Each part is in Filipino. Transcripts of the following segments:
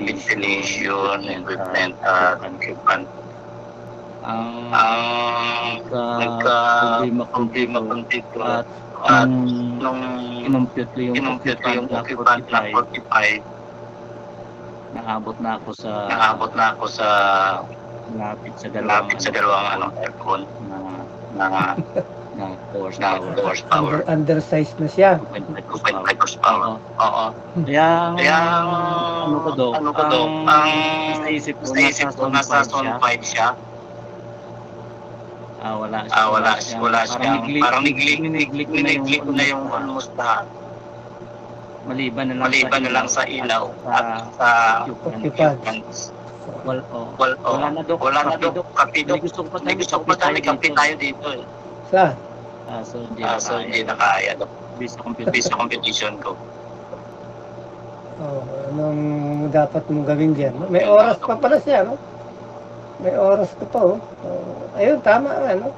ventilation, equipment at equipment. Ang nagka-problema kung dito at nung kinumpute yung occupant na 45, naabot na ako sa lapit sa dalawang aircon na horsepower. Undersized na siya. 2.5 horsepower. Oo. Kaya ano ko do, ang naisip ko nasa zone 5 siya. Wala siya. Parang niglig ko na yung almost lahat. Maliban na lang sa ilaw at sa occupants. Wala na do. Kapido. Gusto ko pa tayo tayo dito eh. Sa? So hindi na kaya do. Bisa competition ko. Anong dapat mong gawin dyan? May oras pa pala siya, no? May oras ka pa, oh. Ayun, tama nga, no?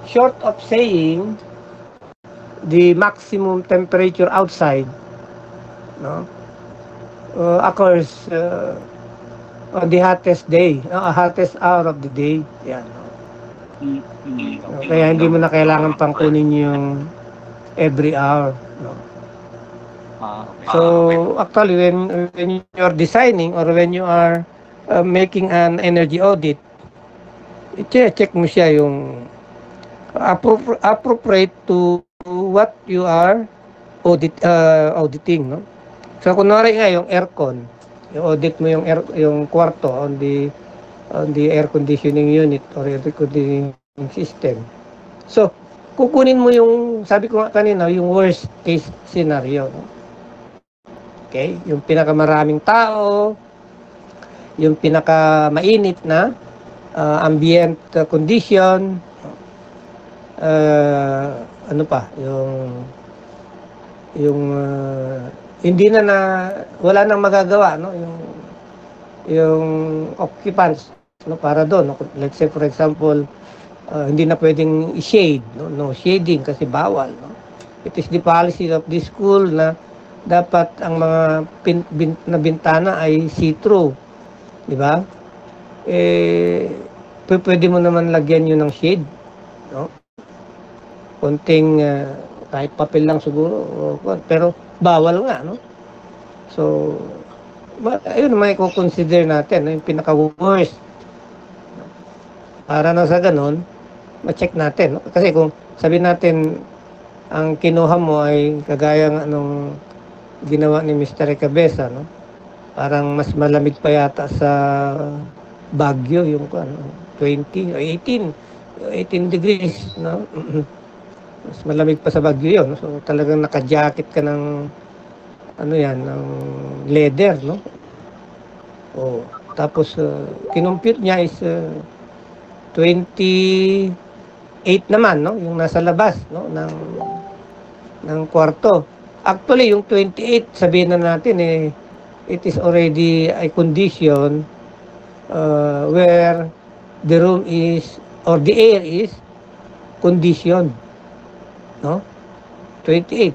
Short of saying the maximum temperature outside, no, occurs on the hottest day, hottest hour of the day. Yan, no? Kaya hindi mo na kailangan pang kunin yung every hour, no? So actually when you're designing or when you are making an energy audit, check mo siya yung appropriate to what you are auditing, no? So kunwari nga yung aircon, yung audit mo yung kwarto on the air conditioning unit or air conditioning system. So kukunin mo yung, sabi ko nga kanina, yung worst case scenario, no? Okay, yung pinakamaraming tao, yung pinakamainit na ambient condition, ano pa, yung hindi na wala nang magagawa, no, yung occupants, no, para doon, no? Let's say for example, hindi na pwedeng i-shade, no shading kasi bawal, no? It is the policy of this school na dapat ang mga na bintana ay see-through, di ba? Pwede mo naman lagyan yun ng shade, no? Konting kahit papel lang siguro, pero bawal nga, no? So ayun may i-consider natin, no? Yung pinaka-worst, para na sa ganun ma-check natin, no? Kasi kung sabihin natin ang kinuha mo ay kagaya ng anong ginawa ni Mr. Cabeza, no? Parang mas malamig pa yata sa Baguio yung 20 o 18 degrees, no? Mas malamig pa sa Baguio yun, no? So talagang naka-jacket ka ng ano yan, ng leather, no? Tapos kinompute niya is 28 naman, no? Yung nasa labas, no, ng kwarto. Actually, yung 28, sabihin na natin, it is already a condition where the room is, or the air is conditioned, no? 28.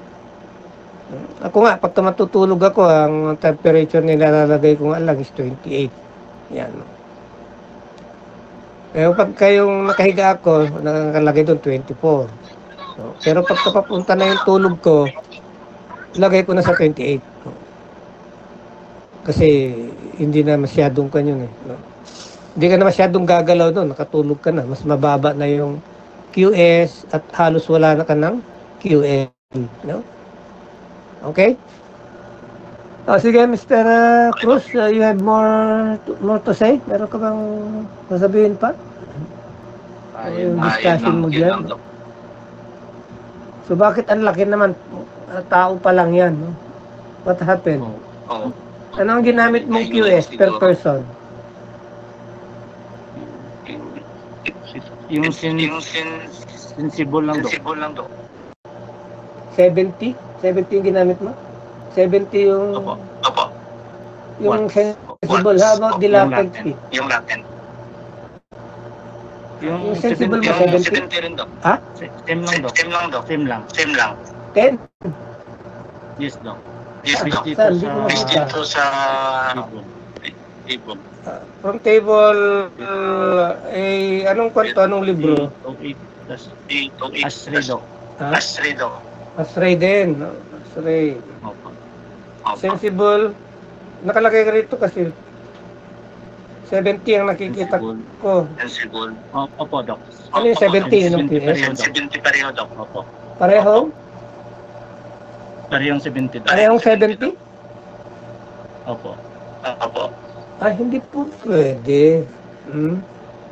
Ako nga, pagka matutulog ako, ang temperature nilalagay ko nga lang is 28. Yan. Pero pagka yung nakahiga ako, nakalagay doon 24. No? Pero pagka papunta na yung tulog ko, lagay ko na sa 28. Kasi hindi na masyadong kanyon eh. No? Hindi ka na masyadong gagalaw doon, nakatulog ka na. Mas mababa na yung QS at halos wala na ka ng QL. No? Okay? Sige, Mr. Cruz, you have more to say? Meron ka bang sasabihin pa? Yung discussion mo dyan. So bakit ang laki naman? Tao pa lang yan, no? What happened? Ano ang ginamit mong QS per person? Yung sensible lang do. 70? 70 yung ginamit mo? 70 yung... Opo. Yung sensible, how about the latent heat? Yung latent. Yung sensible mo, 70? 70 rin do. Ha? Same lang do. Same lang. 10? Yes do. Saan? Hindi ko Based makita. dito sa ibon. From table, anong kwento, anong libro? 808 Asredo. Ha? Asredo. Asray din. No? Asray. Opo. Sensible. Nakalagay ka rito kasi 70 ang nakikita ko. Sensible. Opo, Doc. Ano yung 70 yung QS? 70 pareho, Doc. Opo. Pareho? Parehong 70, Doc. Parehong 70? Opo. Opo. Ay, hindi po pwede.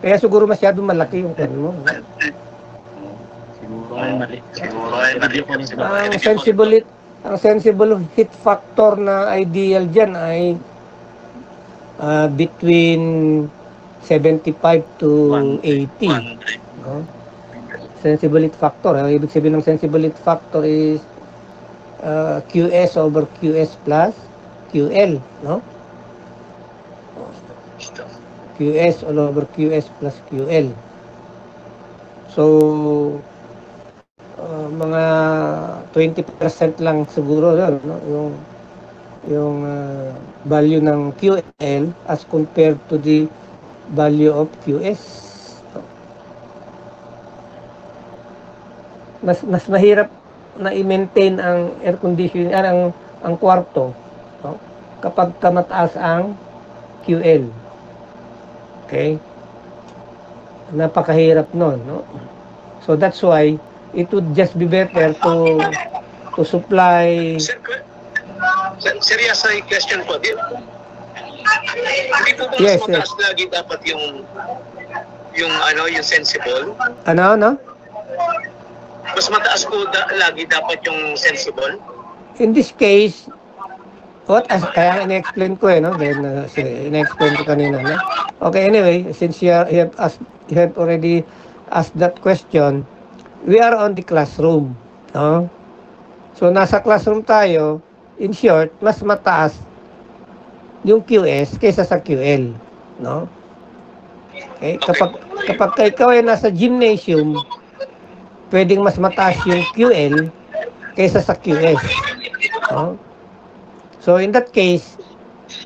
Kaya siguro masyadong malaki yung pen mo. Siguro ay mali. Siguro ay mali. Ang sensible hit factor na ideal dyan ay between 75 to 80. No? Sensible hit factor. Ibig sabihin ng sensible hit factor is QS over QS plus QL. No? QS all over QS plus QL. So, mga 20% lang siguro yun, no? Yung value ng QL as compared to the value of QS. Mas mahirap na i-maintain ang air conditioning, ang kwarto, no? Kapag mataas ang QL. Okay? Napakahirap nun, no? So that's why it would just be better to supply. Serious na question po. Hindi po ba Yes, mas mataas lagi dapat yung sensible? Ano? Mas mataas po lagi dapat yung sensible? In this case, kaya in-explain ko no? Then, in-explain ko kanina, no? Okay, anyway, since you have already asked that question, we are on the classroom, no? So, nasa classroom tayo, in short, mas mataas yung QS kaysa sa QL, no? Okay, kapag ikaw ay nasa gymnasium, pwedeng mas mataas yung QL kaysa sa QS, no? So, in that case,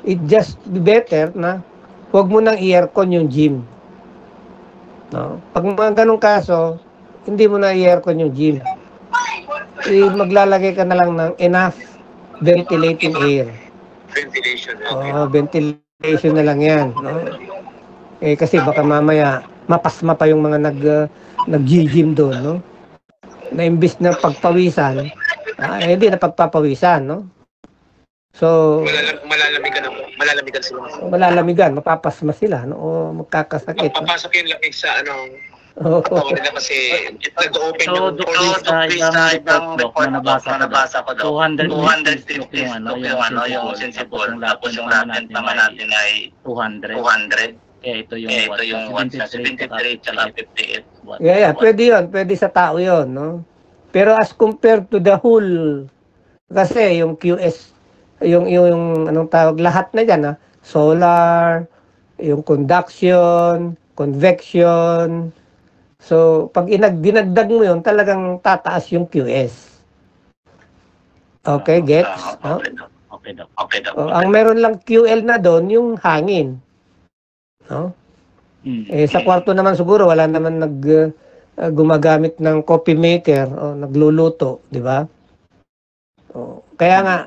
it just be better na huwag mo nang i-aircon yung gym. No? Pag mga ganong kaso, hindi mo na i-aircon yung gym. Maglalagay ka na lang ng enough ventilating air. Ventilation. Ventilation na lang yan. No? Kasi baka mamaya, mapasma pa yung mga nag-gym doon. No? Na imbis na pagpawisan, hindi na pagpapawisan. No? So, malalamigan sila. Malalamigan, mapapasma sila, no? O magkakasakit. Mapapasok yung lamig sa katawan nila kasi nag-open yung ibang report na nabasa ko daw. 200 yung sensible. Tapos yung latent naman natin ay 200. Kaya ito yung 73 at 58. Yeah, pwede yun. Pwede sa tao yun, no? Pero as compared to the whole, kasi yung QS, yung anong tawag, lahat na dyan, solar, yung conduction, convection. So, pag dinagdag mo yun, talagang tataas yung QS. Okay, gets? No? Okay. Ang meron lang QL na doon, yung hangin. No? Sa kwarto naman siguro, wala naman gumagamit ng coffee maker o nagluluto, di ba? Kaya nga,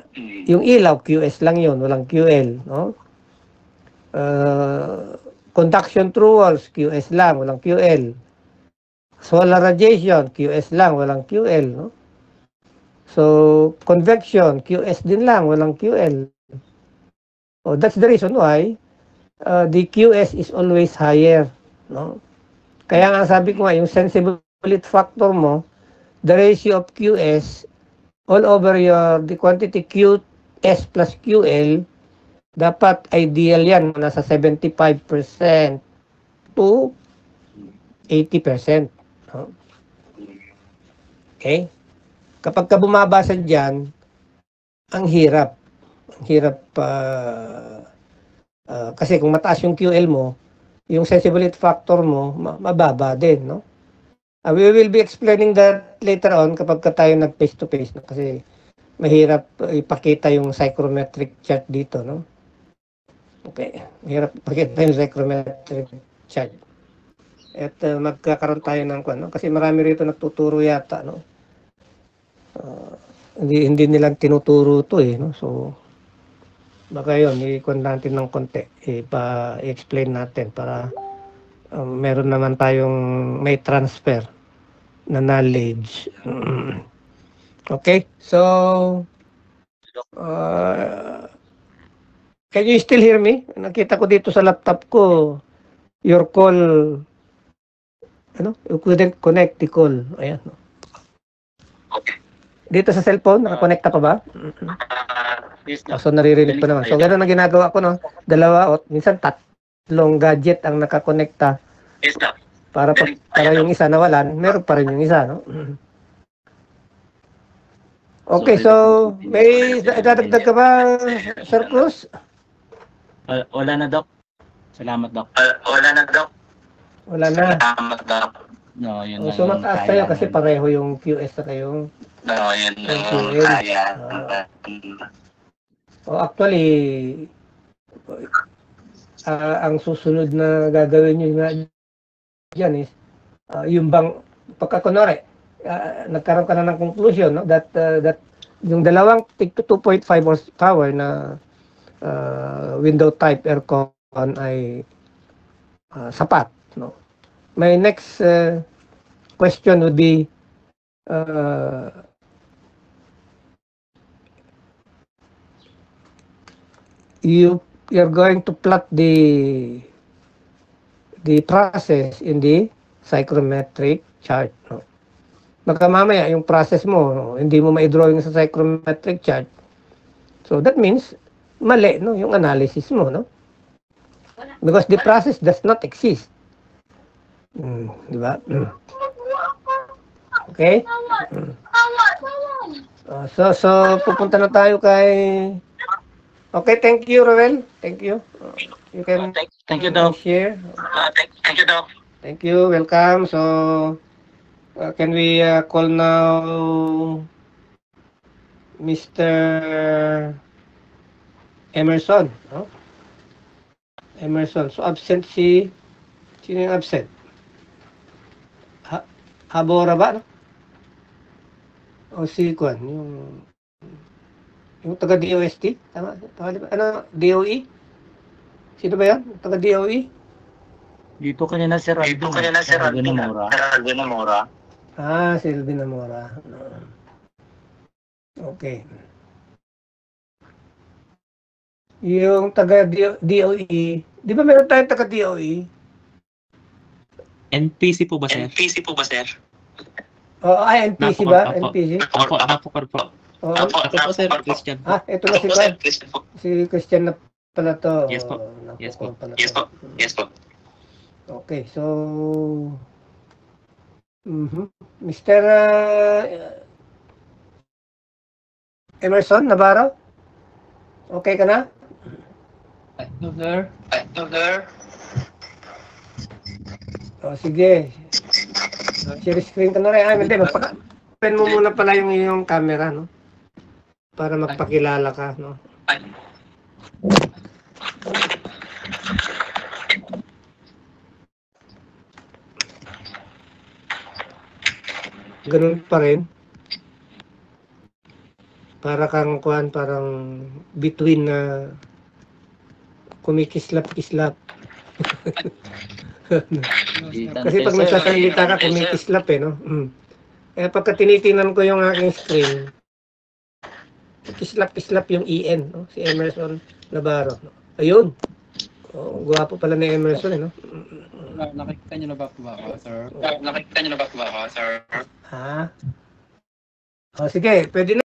yung ilaw, QS lang yun, walang QL, no? Conduction through walls, QS lang, walang QL. Solar radiation, QS lang, walang QL, no? So, convection, QS din lang, walang QL. That's the reason why the QS is always higher, no? Kaya nga sabi ko nga, yung sensibility factor mo, the ratio of QS all over the quantity QS plus QL, dapat ideal yan, nasa 75% to 80%. No? Okay? Kapag ka bumabasa dyan, ang hirap. Kasi kung mataas yung QL mo, yung sensibility factor mo, mababa din, no? We will be explaining that later on kapag tayo nag face to face, no? Kasi mahirap ipakita yung psychrometric chart dito, no? Okay, mahirap ipakita yung psychrometric chart. At magkakaroon tayo ng no? Kasi marami rito nagtuturo yata, no? Hindi nilang tinuturo to no? So baka yun, i-con natin ng konti, i-explain natin para meron naman tayong may transfer na knowledge. Okay, so can you still hear me? Nakita ko dito sa laptop ko your call, you couldn't connect the call. Ayan. Okay. Dito sa cellphone, nakakonect ka pa ba? So naririnig pa naman. So gano'n ang ginagawa ko, no? Dalawa o minsan tatlong gadget ang nakakonekta. Para yung isa nawalan, meron pa rin yung isa, no? Okay, so may dadagdag ka ba, Sir Cruz? Wala na, Doc. Salamat, Doc. Wala na, Doc. Wala na. Salamat, Doc. No, yun so mataas tayo kasi pareho yung QS na kayong yun yung kaya. Actually, ang susunod na gagawin nyo nga dyan is, yung bang, pagkakunwari, nagkaroon ka na ng conclusion, no? That yung dalawang 2.5 horsepower na window type aircon ay sapat, no? My next question would be, you're going to plot the process in the psychrometric chart, no? Baka mamaya yung process mo, no, hindi mo ma-drawing sa psychrometric chart. So that means mali, no, yung analysis mo, no? Because the process does not exist. Di ba? Okay? So pupunta na tayo kay... Okay, thank you, Roel. Thank you. You can thank you, Doc. Share. Thank you, Doc. Thank you. Welcome. So, can we call now Mr. Emerson? No? Emerson. So, absent si... Sino yung absent? Habora ba? No? O si Kwan? Yung taga-DOST? Tama? Ano? DOE? Sino ba yan? Taga-DOE? Dito kanina si Raldo. Dito kanina si Raldo na Mora. Si Raldo na Mora. Okay. Yung taga-DOE, di ba meron tayong taga-DOE? NPC po ba, sir? NPC po ba, sir? Ay, NPC ba? NPC? Ako po. Ako po, sir. Christian. Ito na si Kwan. Si Christian na pala to. Yes po. Yes po. Yes po. Okay, so... Mr. Emerson Navarro? Okay ka na? No, sir. Sige. Share screen ka na rin. Hindi, open mo muna pala yung iyong camera, no? Para magpakilala ka, no? Ganun pa rin. Para kang kuhan, parang between na kumikislap-kislap. Kasi pag nagsasalita ka, kumikislap no? Pagka tinitingnan ko yung aking screen, kislap-kislap yung EN, no? Si Emerson Navarro. No? Ayun. Gwapo pala ni Emerson, no? Nakikita niyo na ba po ako, sir? Ha? Sige, pwede na.